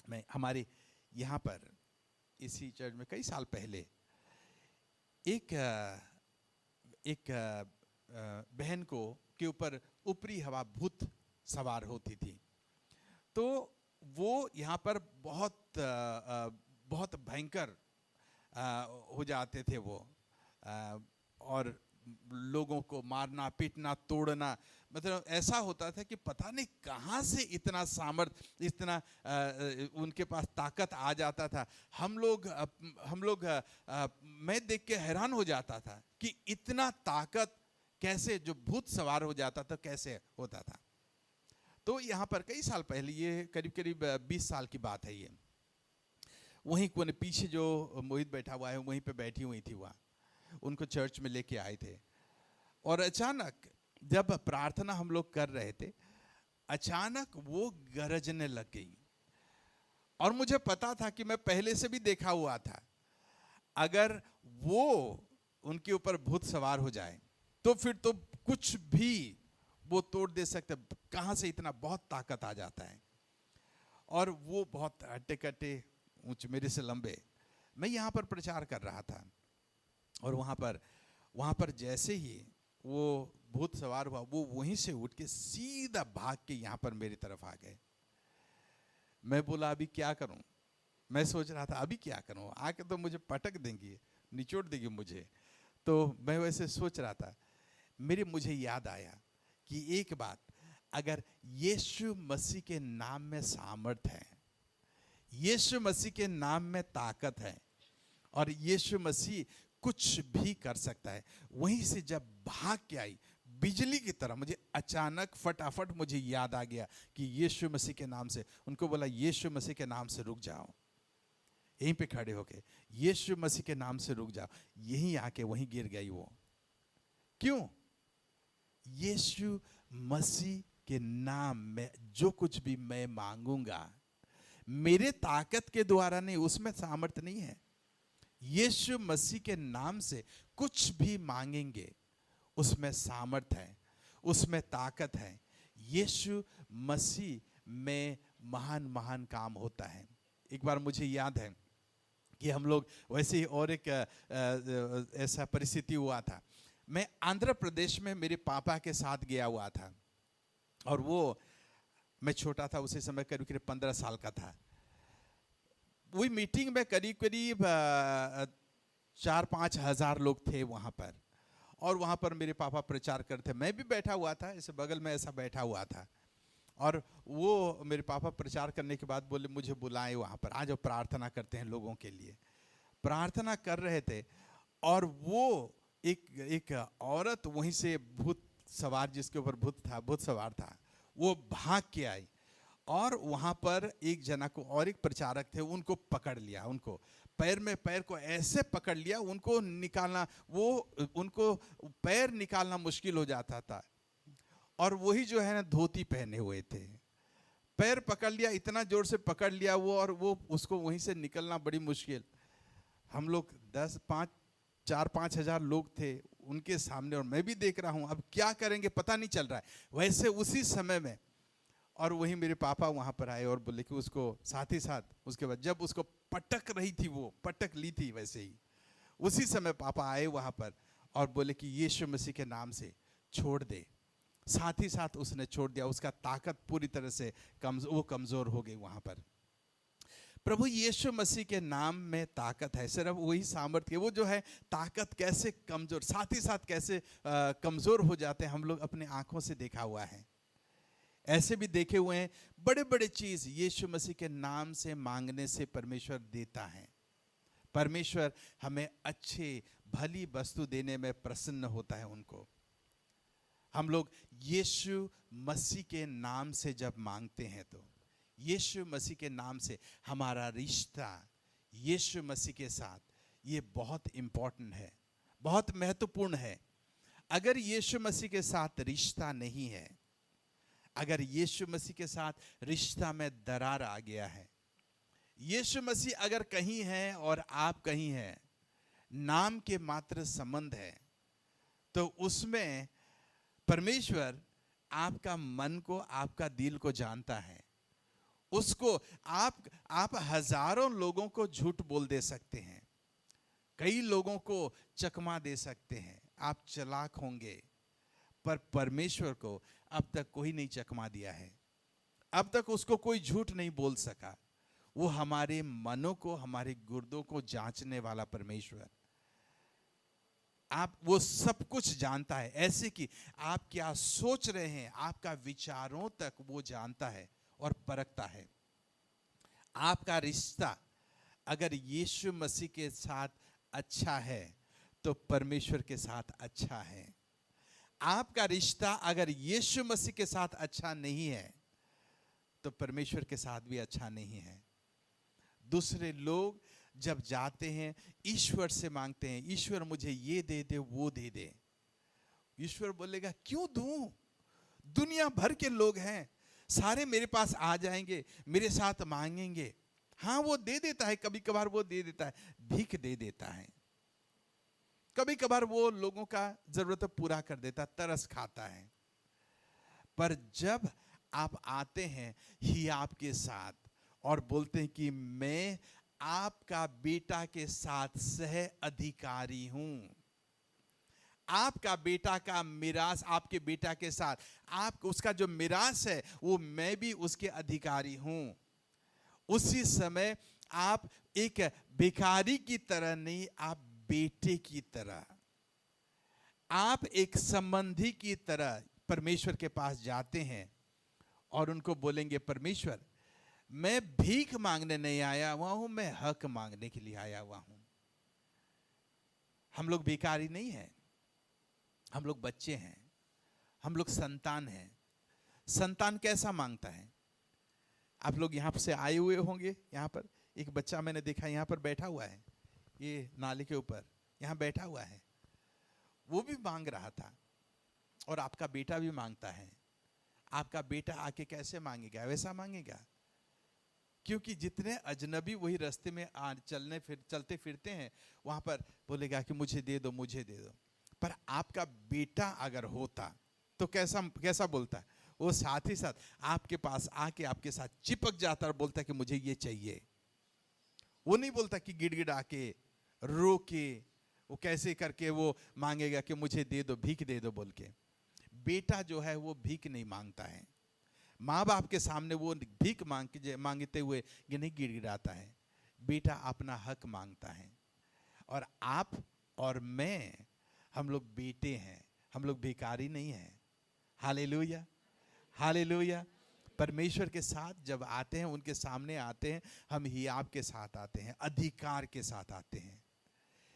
मैं हमारे यहाँ पर इसी चर्च में कई साल पहले एक बहन को के ऊपर ऊपरी हवा भूत सवार होती थी। तो वो यहाँ पर बहुत भयंकर हो जाते थे वो, और लोगों को मारना पीटना तोड़ना, मतलब ऐसा होता था कि पता नहीं कहाँ से इतना सामर्थ्य, इतना उनके पास ताकत आ जाता था। हम लोग मैं देख के हैरान हो जाता था कि इतना ताकत कैसे, जो भूत सवार हो जाता था कैसे होता था। तो यहाँ पर कई साल पहले, ये करीब 20 साल की बात है, ये वहीं कोने पीछे जो मोहित बैठा हुआ है वहीं पे बैठी हुई थी, वहाँ उनको चर्च में लेके आए थे। और अचानक जब प्रार्थना हम लोग कर रहे थे, अचानक वो गरजने लग गई। और मुझे पता था कि मैं पहले से भी देखा हुआ था, अगर वो उनके ऊपर भूत सवार हो जाए तो फिर तो कुछ भी वो तोड़ दे सकते, कहाँ से इतना बहुत ताकत आ जाता है। और वो बहुत हट्टे कट्टे ऊंचे, मेरे से लंबे। मैं यहाँ पर प्रचार कर रहा था और वहाँ पर जैसे ही वो भूत सवार हुआ, वो वहीं से उठ के सीधा भाग के यहाँ पर मेरी तरफ आ गए। मैं बोला अभी क्या करूं? मैं सोच रहा था अभी क्या करूं, आके तो मुझे पटक देंगी, निचोड़ देंगी मुझे। तो मैं वैसे सोच रहा था, मुझे याद आया कि एक बात, अगर यीशु मसीह के नाम में सामर्थ है, यीशु मसीह के नाम में ताकत है और यीशु मसीह कुछ भी कर सकता है। वहीं से जब भाग के आई बिजली की तरह, मुझे अचानक फटाफट मुझे याद आ गया कि यीशु मसीह के नाम से, उनको बोला यीशु मसीह के नाम से रुक जाओ, यहीं पे खड़े होके यीशु मसीह के नाम से रुक जाओ। यहीं आके वहीं गिर गई वो। क्यों? यीशु मसीह के नाम में जो कुछ भी मैं मांगूंगा, मेरे ताकत के द्वारा नहीं, उसमें सामर्थ्य नहीं है। यीशु मसीह के नाम से कुछ भी मांगेंगे उसमें सामर्थ्य है, उसमें ताकत है। यीशु मसीह में महान महान काम होता है। एक बार मुझे याद है कि हम लोग वैसे ही, और एक ऐसा परिस्थिति हुआ था। मैं आंध्र प्रदेश में मेरे पापा के साथ गया हुआ था और मैं छोटा था उसी समय, करीब 15 साल का था। वही मीटिंग में करीब 4-5 हजार लोग थे वहाँ पर, और वहाँ पर मेरे पापा प्रचार करते, मैं भी बैठा हुआ था, ऐसे बगल में ऐसा बैठा हुआ था। और वो मेरे पापा प्रचार करने के बाद बोले मुझे बुलाए वहाँ पर, आज प्रार्थना करते हैं लोगों के लिए। प्रार्थना कर रहे थे और वो एक औरत वहीं से भूत सवार, जिसके ऊपर भूत सवार था, वो भाग के आई और वहाँ पर एक जना को, और एक प्रचारक थे, उनको पकड़ लिया, उनको पैर को ऐसे पकड़ लिया, उनको निकालना, उनको पैर निकालना मुश्किल हो जाता था। और वही जो है ना, धोती पहने हुए थे, पैर पकड़ लिया, इतना जोर से पकड़ लिया वो, और वो उसको वहीं से निकलना बड़ी मुश्किल। हम लोग 4-5 हजार लोग थे उनके सामने, और मैं भी देख रहा हूँ, अब क्या करेंगे पता नहीं चल रहा है। वैसे उसी समय में, और वही मेरे पापा वहाँ पर आए और बोले कि उसको साथ ही साथ, उसके बाद जब उसको पटक रही थी, वो पटक ली थी, वैसे ही उसी समय पापा आए वहाँ पर और बोले कि यीशु मसीह के नाम से छोड़ दे। साथ ही साथ उसने छोड़ दिया, उसका ताकत पूरी तरह से वो कमज़ोर हो गई वहाँ पर। प्रभु यीशु मसीह के नाम में ताकत है, सिर्फ वही सामर्थ्य। वो जो है ताकत कैसे कमज़ोर, साथ ही साथ कैसे कमज़ोर हो जाते हैं, हम लोग अपने आँखों से देखा हुआ है। ऐसे भी देखे हुए हैं, बड़े बड़े चीज यीशु मसीह के नाम से मांगने से परमेश्वर देता है। परमेश्वर हमें अच्छे भली वस्तु देने में प्रसन्न होता है उनको। हम लोग यीशु मसीह के नाम से जब मांगते हैं तो यीशु मसीह के नाम से हमारा रिश्ता यीशु मसीह के साथ ये बहुत इंपॉर्टेंट है, बहुत महत्वपूर्ण है। अगर यीशु मसीह के साथ रिश्ता नहीं है, अगर यीशु मसीह के साथ रिश्ता में दरार आ गया है, यीशु मसीह अगर कहीं है और आप कहीं हैं, नाम के मात्र संबंध है, तो उसमें परमेश्वर आपका मन को, आपका दिल को जानता है। उसको आप हजारों लोगों को झूठ बोल दे सकते हैं, कई लोगों को चकमा दे सकते हैं, आप चालाक होंगे, पर परमेश्वर को अब तक कोई नहीं चकमा दिया है, अब तक उसको कोई झूठ नहीं बोल सका। वो हमारे मनों को, हमारे गुर्दों को जांचने वाला परमेश्वर, आप वो सब कुछ जानता है। ऐसे कि आप क्या सोच रहे हैं, आपका विचारों तक वो जानता है और परखता है। आपका रिश्ता अगर यीशु मसीह के साथ अच्छा है तो परमेश्वर के साथ अच्छा है। आपका रिश्ता अगर यीशु मसीह के साथ अच्छा नहीं है तो परमेश्वर के साथ भी अच्छा नहीं है। दूसरे लोग जब जाते हैं ईश्वर से मांगते हैं, ईश्वर मुझे ये दे दे, वो दे दे, ईश्वर बोलेगा क्यों दूं, दुनिया भर के लोग हैं, सारे मेरे पास आ जाएंगे, मेरे साथ मांगेंगे। हाँ वो दे देता है, कभी कभार वो दे देता है, भीख दे देता है, कभी कभार वो लोगों का जरूरत पूरा कर देता, तरस खाता है। पर जब आप आते हैं ही आपके साथ और बोलते हैं कि मैं आपका बेटा के साथ सह अधिकारी हूं, आपका बेटा का मिरास आपके बेटा के साथ, आप उसका जो मिरास है वो मैं भी उसके अधिकारी हूं, उसी समय आप एक भिखारी की तरह नहीं, आप बेटे की तरह, आप एक संबंधी की तरह परमेश्वर के पास जाते हैं और उनको बोलेंगे परमेश्वर मैं भीख मांगने नहीं आया हुआ हूं, मैं हक मांगने के लिए आया हुआ हूं। हम लोग भिखारी नहीं हैं, हम लोग बच्चे हैं, हम लोग संतान हैं। संतान कैसा मांगता है? आप लोग यहाँ से आए हुए होंगे, यहाँ पर एक बच्चा मैंने देखा यहाँ पर बैठा हुआ है, ये नाले के ऊपर यहाँ बैठा हुआ है, वो भी मांग रहा था और आपका बेटा भी मांगता है। आपका बेटा आके कैसे मांगेगा? वैसा मांगेगा, क्योंकि जितने अजनबी वही रास्ते में चलते फिरते हैं, वहां पर बोलेगा कि मुझे दे दो, मुझे दे दो। पर आपका बेटा अगर होता तो कैसा बोलता है? वो साथ ही साथ आपके पास आके आपके साथ चिपक जाता और बोलता कि मुझे ये चाहिए। वो नहीं बोलता कि गिड़गिड़ा के, रो के, वो कैसे करके वो मांगेगा कि मुझे दे दो, भीख दे दो बोल के। बेटा जो है वो भीख नहीं मांगता है, माँ बाप के सामने वो भीख मांगते हुए ये नहीं गिड़गिड़ाता है। बेटा अपना हक मांगता है। और आप और मैं, हम लोग बेटे हैं, हम लोग भिखारी नहीं हैं। Hallelujah, hallelujah. परमेश्वर के साथ जब आते हैं, उनके सामने आते हैं, हम ही आपके साथ आते हैं, अधिकार के साथ आते हैं,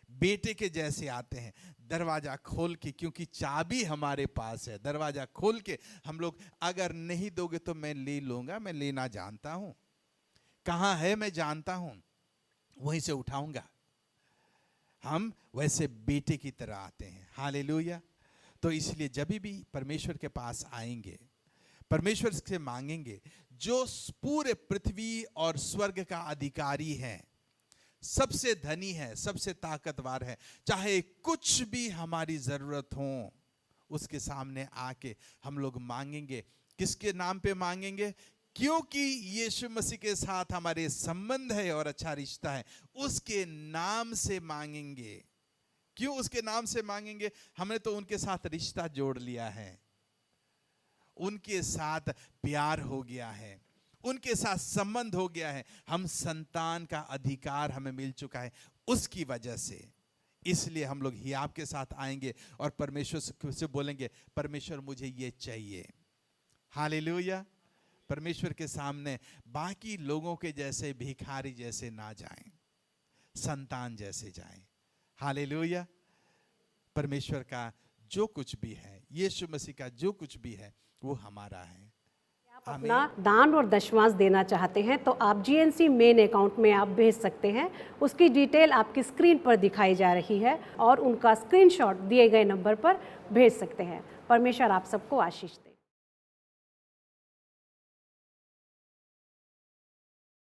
बेटे के जैसे आते हैं, दरवाजा खोल के, क्योंकि चाबी हमारे पास है। दरवाजा खोल के हम लोग, अगर नहीं दोगे तो मैं ले लूंगा, मैं लेना जानता हूं, कहां है मैं जानता हूं, वहीं से उठाऊंगा। हम वैसे बेटे की तरह आते हैं। हालेलुया। तो इसलिए जब भी परमेश्वर के पास आएंगे, परमेश्वर से मांगेंगे, जो पूरे पृथ्वी और स्वर्ग का अधिकारी है, सबसे धनी है, सबसे ताकतवर है, चाहे कुछ भी हमारी जरूरत हो, उसके सामने आके हम लोग मांगेंगे। किसके नाम पे मांगेंगे? क्योंकि यीशु मसीह के साथ हमारे संबंध है और अच्छा रिश्ता है, उसके नाम से मांगेंगे। क्यों उसके नाम से मांगेंगे? हमने तो उनके साथ रिश्ता जोड़ लिया है, उनके साथ प्यार हो गया है, उनके साथ संबंध हो गया है, हम संतान का अधिकार हमें मिल चुका है उसकी वजह से। इसलिए हम लोग ही आपके साथ आएंगे और परमेश्वर से बोलेंगे परमेश्वर मुझे ये चाहिए, हालेलुया। परमेश्वर के सामने बाकी लोगों के जैसे भिखारी जैसे ना जाएं, संतान जैसे जाएं। हालेलुया। परमेश्वर का जो कुछ भी है, यीशु मसीह का जो कुछ भी है, वो हमारा है। आप अपना दान और दशमांश देना चाहते हैं तो आप जीएनसी मेन अकाउंट में आप भेज सकते हैं। उसकी डिटेल आपकी स्क्रीन पर दिखाई जा रही है और उनका स्क्रीनशॉट दिए गए नंबर पर भेज सकते हैं। परमेश्वर आप सबको आशीष दे।